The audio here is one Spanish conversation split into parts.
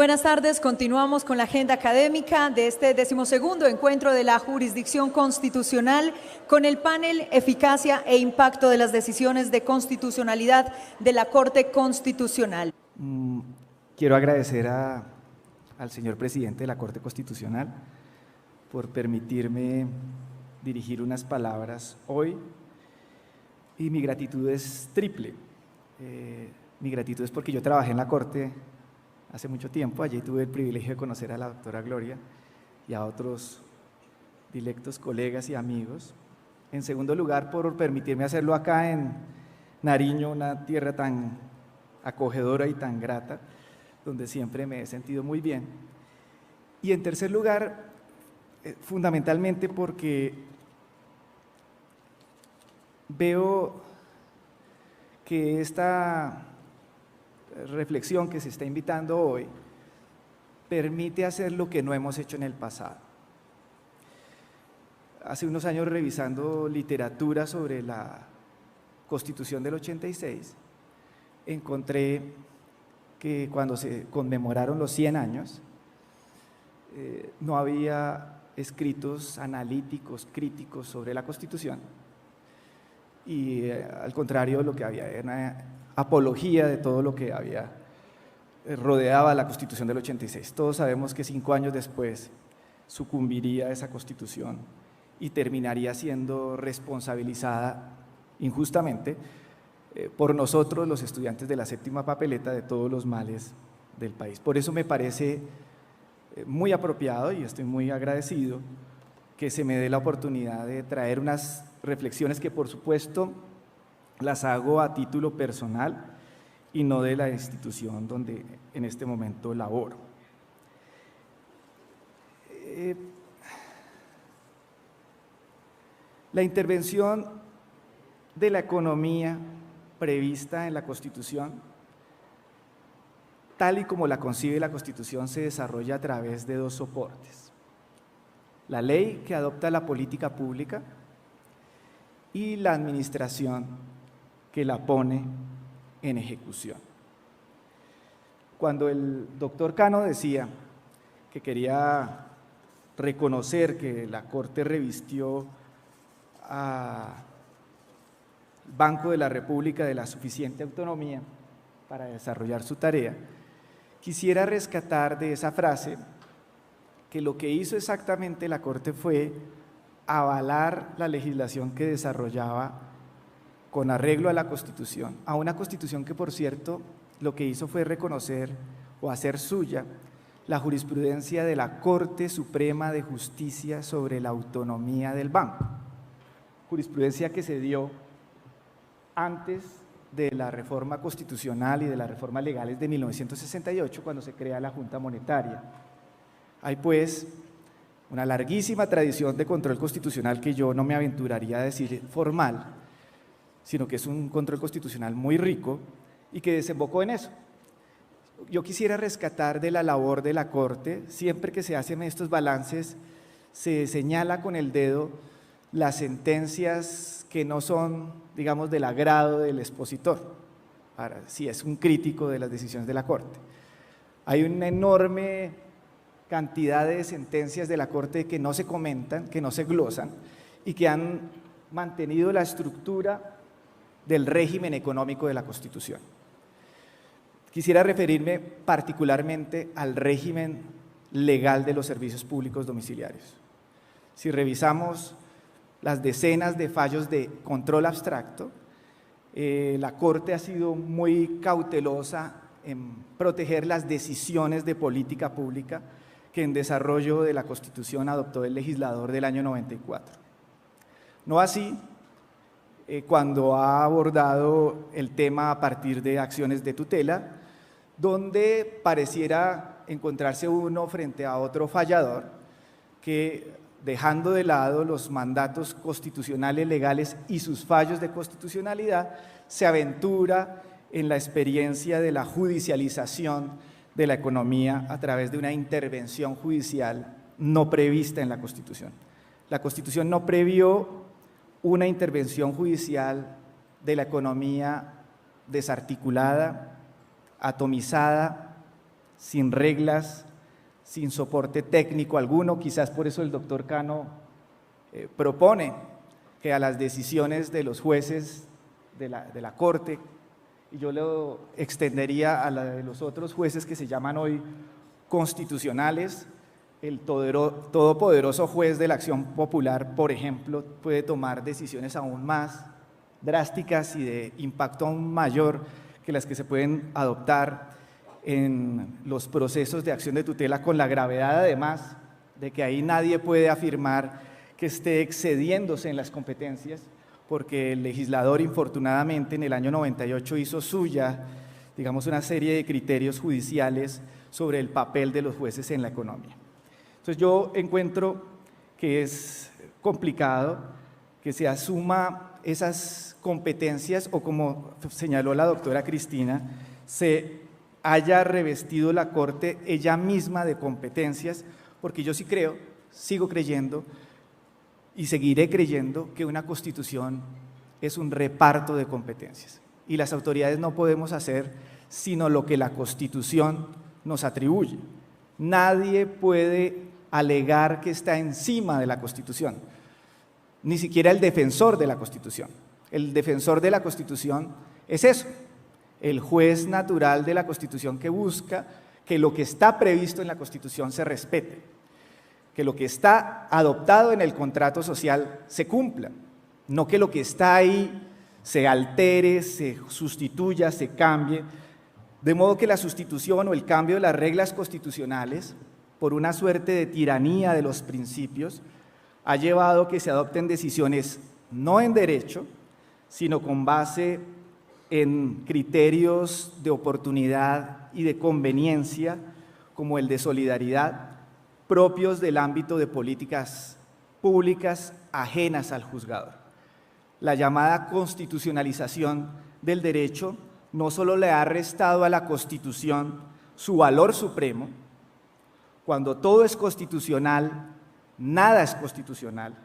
Buenas tardes, continuamos con la agenda académica de este 12º encuentro de la jurisdicción constitucional con el panel Eficacia e Impacto de las Decisiones de Constitucionalidad de la Corte Constitucional. Quiero agradecer al señor presidente de la Corte Constitucional por permitirme dirigir unas palabras hoy, y mi gratitud es triple. Mi gratitud es porque yo trabajé en la Corte hace mucho tiempo. Allí tuve el privilegio de conocer a la doctora Gloria y a otros dilectos colegas y amigos. En segundo lugar, por permitirme hacerlo acá en Nariño, una tierra tan acogedora y tan grata, donde siempre me he sentido muy bien. Y en tercer lugar, fundamentalmente porque veo que esta reflexión que se está invitando hoy permite hacer lo que no hemos hecho en el pasado. Hace unos años, revisando literatura sobre la Constitución del 86, encontré que cuando se conmemoraron los 100 años, no había escritos analíticos, críticos sobre la Constitución, y al contrario, lo que había era una apología de todo lo que rodeaba la Constitución del 86. Todos sabemos que 5 años después sucumbiría esa Constitución y terminaría siendo responsabilizada injustamente por nosotros, los estudiantes de la séptima papeleta, de todos los males del país. Por eso me parece muy apropiado, y estoy muy agradecido que se me dé la oportunidad de traer unas reflexiones que, por supuesto, las hago a título personal y no de la institución donde en este momento laboro. La intervención de la economía prevista en la Constitución, tal y como la concibe la Constitución, se desarrolla a través de dos soportes: la ley, que adopta la política pública, y la administración, que la pone en ejecución. Cuando el doctor Cano decía que quería reconocer que la Corte revistió al Banco de la República de la suficiente autonomía para desarrollar su tarea, quisiera rescatar de esa frase que lo que hizo exactamente la Corte fue avalar la legislación que desarrollaba con arreglo a la Constitución, a una Constitución que, por cierto, lo que hizo fue reconocer o hacer suya la jurisprudencia de la Corte Suprema de Justicia sobre la autonomía del banco, jurisprudencia que se dio antes de la reforma constitucional y de las reformas legales de 1968, cuando se crea la Junta Monetaria. Hay pues una larguísima tradición de control constitucional que yo no me aventuraría a decir formal, sino que es un control constitucional muy rico y que desembocó en eso. Yo quisiera rescatar de la labor de la Corte: siempre que se hacen estos balances, se señala con el dedo las sentencias que no son, digamos, del agrado del expositor, si es un crítico de las decisiones de la Corte. Hay una enorme cantidad de sentencias de la Corte que no se comentan, que no se glosan, y que han mantenido la estructura del régimen económico de la Constitución. Quisiera referirme particularmente al régimen legal de los servicios públicos domiciliarios. Si revisamos las decenas de fallos de control abstracto, la Corte ha sido muy cautelosa en proteger las decisiones de política pública que en desarrollo de la Constitución adoptó el legislador del año 94. No así cuando ha abordado el tema a partir de acciones de tutela, donde pareciera encontrarse uno frente a otro fallador que, dejando de lado los mandatos constitucionales legales y sus fallos de constitucionalidad, se aventura en la experiencia de la judicialización de la economía a través de una intervención judicial no prevista en la Constitución. La Constitución no previó una intervención judicial de la economía desarticulada, atomizada, sin reglas, sin soporte técnico alguno. Quizás por eso el doctor Cano propone que a las decisiones de los jueces de la Corte, y yo lo extendería a la de los otros jueces que se llaman hoy constitucionales, el todopoderoso juez de la acción popular, por ejemplo, puede tomar decisiones aún más drásticas y de impacto aún mayor que las que se pueden adoptar en los procesos de acción de tutela, con la gravedad además de que ahí nadie puede afirmar que esté excediéndose en las competencias, porque el legislador infortunadamente en el año 98 hizo suya, digamos, una serie de criterios judiciales sobre el papel de los jueces en la economía. Entonces yo encuentro que es complicado que se asuma esas competencias, o como señaló la doctora Cristina, se haya revestido la Corte ella misma de competencias, porque yo sí creo, sigo creyendo y seguiré creyendo que una Constitución es un reparto de competencias, y las autoridades no podemos hacer sino lo que la Constitución nos atribuye. Nadie puede alegar que está encima de la Constitución, ni siquiera el defensor de la Constitución. El defensor de la Constitución es eso, el juez natural de la Constitución, que busca que lo que está previsto en la Constitución se respete, que lo que está adoptado en el contrato social se cumpla, no que lo que está ahí se altere, se sustituya, se cambie, de modo que la sustitución o el cambio de las reglas constitucionales por una suerte de tiranía de los principios ha llevado a que se adopten decisiones no en derecho, sino con base en criterios de oportunidad y de conveniencia, como el de solidaridad, propios del ámbito de políticas públicas ajenas al juzgador. La llamada constitucionalización del derecho no solo le ha restado a la Constitución su valor supremo. Cuando todo es constitucional, nada es constitucional,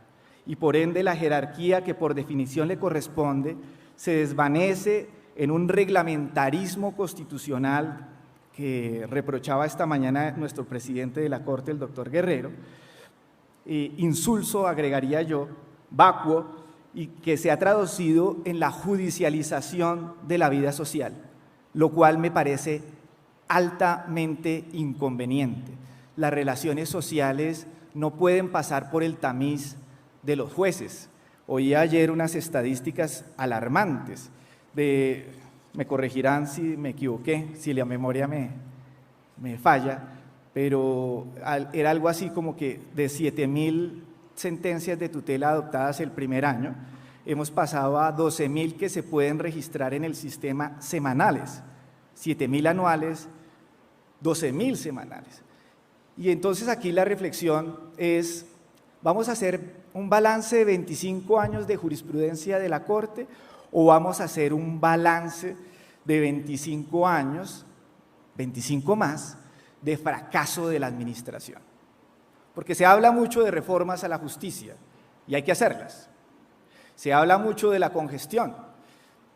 y por ende la jerarquía que por definición le corresponde se desvanece en un reglamentarismo constitucional que reprochaba esta mañana nuestro presidente de la Corte, el doctor Guerrero, insulso, agregaría yo, vacuo, y que se ha traducido en la judicialización de la vida social, lo cual me parece altamente inconveniente. Las relaciones sociales no pueden pasar por el tamiz de los jueces. Oí ayer unas estadísticas alarmantes me corregirán si me equivoqué, si la memoria me falla, pero era algo así como que de 7.000 sentencias de tutela adoptadas el primer año, hemos pasado a 12.000 que se pueden registrar en el sistema semanales, 7.000 anuales, 12.000 semanales. Y entonces aquí la reflexión es, ¿vamos a hacer un balance de 25 años de jurisprudencia de la Corte, o vamos a hacer un balance de 25 años, 25 más, de fracaso de la administración? Porque se habla mucho de reformas a la justicia, y hay que hacerlas. Se habla mucho de la congestión,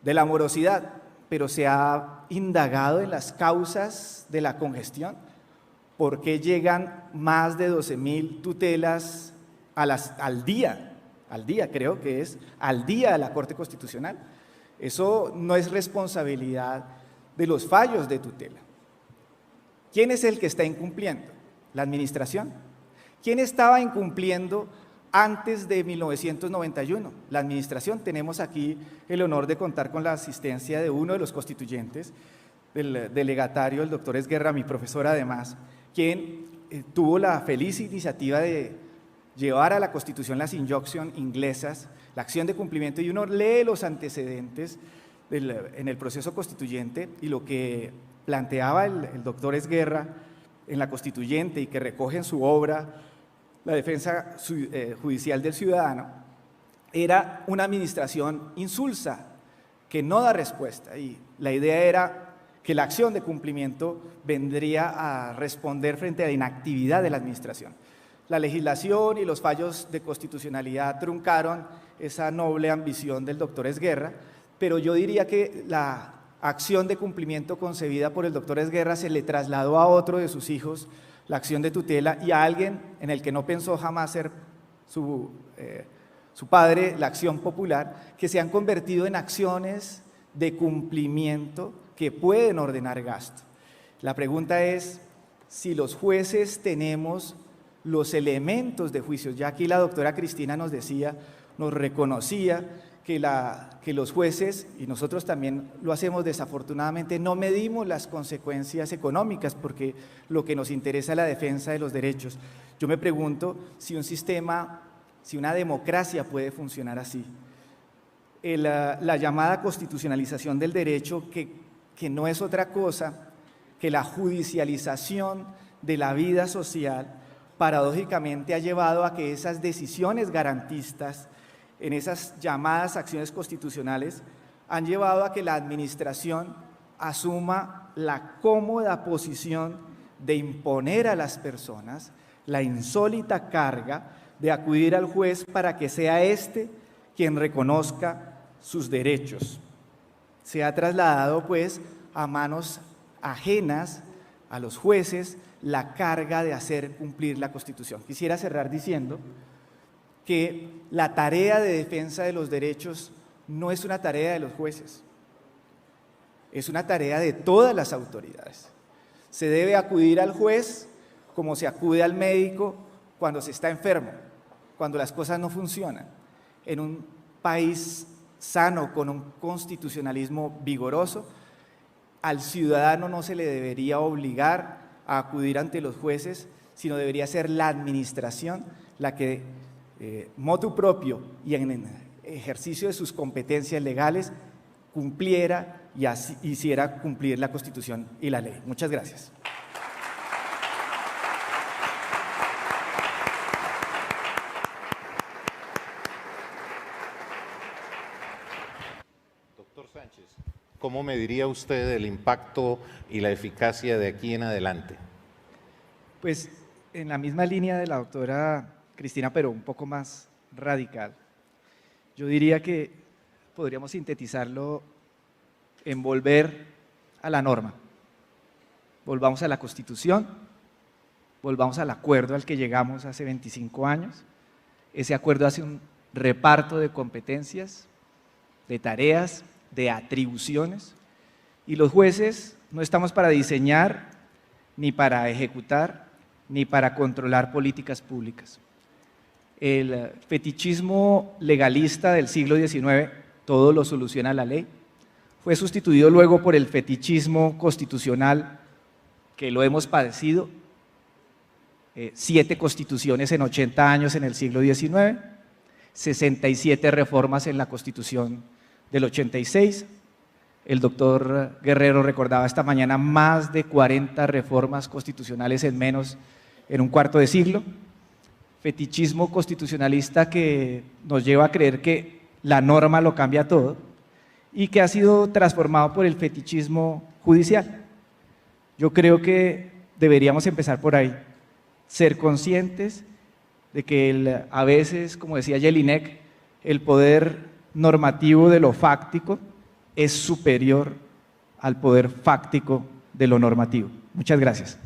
de la morosidad, pero se ha indagado en las causas de la congestión. ¿Por qué llegan más de 12.000 tutelas al día creo que es, al día de la Corte Constitucional? Eso no es responsabilidad de los fallos de tutela. ¿Quién es el que está incumpliendo? ¿La administración? ¿Quién estaba incumpliendo antes de 1991? La administración. Tenemos aquí el honor de contar con la asistencia de uno de los constituyentes, del delegatario, el doctor Esguerra, mi profesor además, quien tuvo la feliz iniciativa de llevar a la Constitución las injunction inglesas, la acción de cumplimiento, y uno lee los antecedentes en el proceso constituyente, y lo que planteaba el doctor Esguerra en la constituyente y que recoge en su obra La defensa judicial del ciudadano, era una administración insulsa que no da respuesta, y la idea era que la acción de cumplimiento vendría a responder frente a la inactividad de la administración. La legislación y los fallos de constitucionalidad truncaron esa noble ambición del doctor Esguerra, pero yo diría que la acción de cumplimiento concebida por el doctor Esguerra se le trasladó a otro de sus hijos la acción de tutela, y a alguien en el que no pensó jamás ser su padre la acción popular, que se han convertido en acciones de cumplimiento que pueden ordenar gasto. La pregunta es si los jueces tenemos los elementos de juicio. Ya aquí la doctora Cristina nos decía, nos reconocía que los jueces, y nosotros también lo hacemos desafortunadamente, no medimos las consecuencias económicas porque lo que nos interesa es la defensa de los derechos. Yo me pregunto si un sistema, si una democracia puede funcionar así. La llamada constitucionalización del derecho, que no es otra cosa que la judicialización de la vida social, paradójicamente ha llevado a que esas decisiones garantistas en esas llamadas acciones constitucionales han llevado a que la administración asuma la cómoda posición de imponer a las personas la insólita carga de acudir al juez para que sea éste quien reconozca sus derechos. Se ha trasladado pues a manos ajenas a los jueces la carga de hacer cumplir la Constitución. Quisiera cerrar diciendo que la tarea de defensa de los derechos no es una tarea de los jueces, es una tarea de todas las autoridades. Se debe acudir al juez como se acude al médico cuando se está enfermo, cuando las cosas no funcionan. En un país sano, con un constitucionalismo vigoroso, al ciudadano no se le debería obligar a acudir ante los jueces, sino debería ser la administración la que motu propio y en ejercicio de sus competencias legales cumpliera y así hiciera cumplir la Constitución y la ley. Muchas gracias. Doctor Sánchez, ¿cómo mediría usted el impacto y la eficacia de aquí en adelante? Pues en la misma línea de la doctora Cristina, pero un poco más radical. Yo diría que podríamos sintetizarlo en volver a la norma. Volvamos a la Constitución, volvamos al acuerdo al que llegamos hace 25 años. Ese acuerdo hace un reparto de competencias, de tareas, de atribuciones, y los jueces no estamos para diseñar, ni para ejecutar, ni para controlar políticas públicas. El fetichismo legalista del siglo XIX, todo lo soluciona la ley, fue sustituido luego por el fetichismo constitucional que lo hemos padecido, 7 constituciones en 80 años en el siglo XIX, 67 reformas en la Constitución del 86, el doctor Guerrero recordaba esta mañana más de 40 reformas constitucionales en un cuarto de siglo, fetichismo constitucionalista que nos lleva a creer que la norma lo cambia todo y que ha sido transformado por el fetichismo judicial. Yo creo que deberíamos empezar por ahí, ser conscientes de que a veces, como decía Jelinek, el poder normativo de lo fáctico es superior al poder fáctico de lo normativo. Muchas gracias.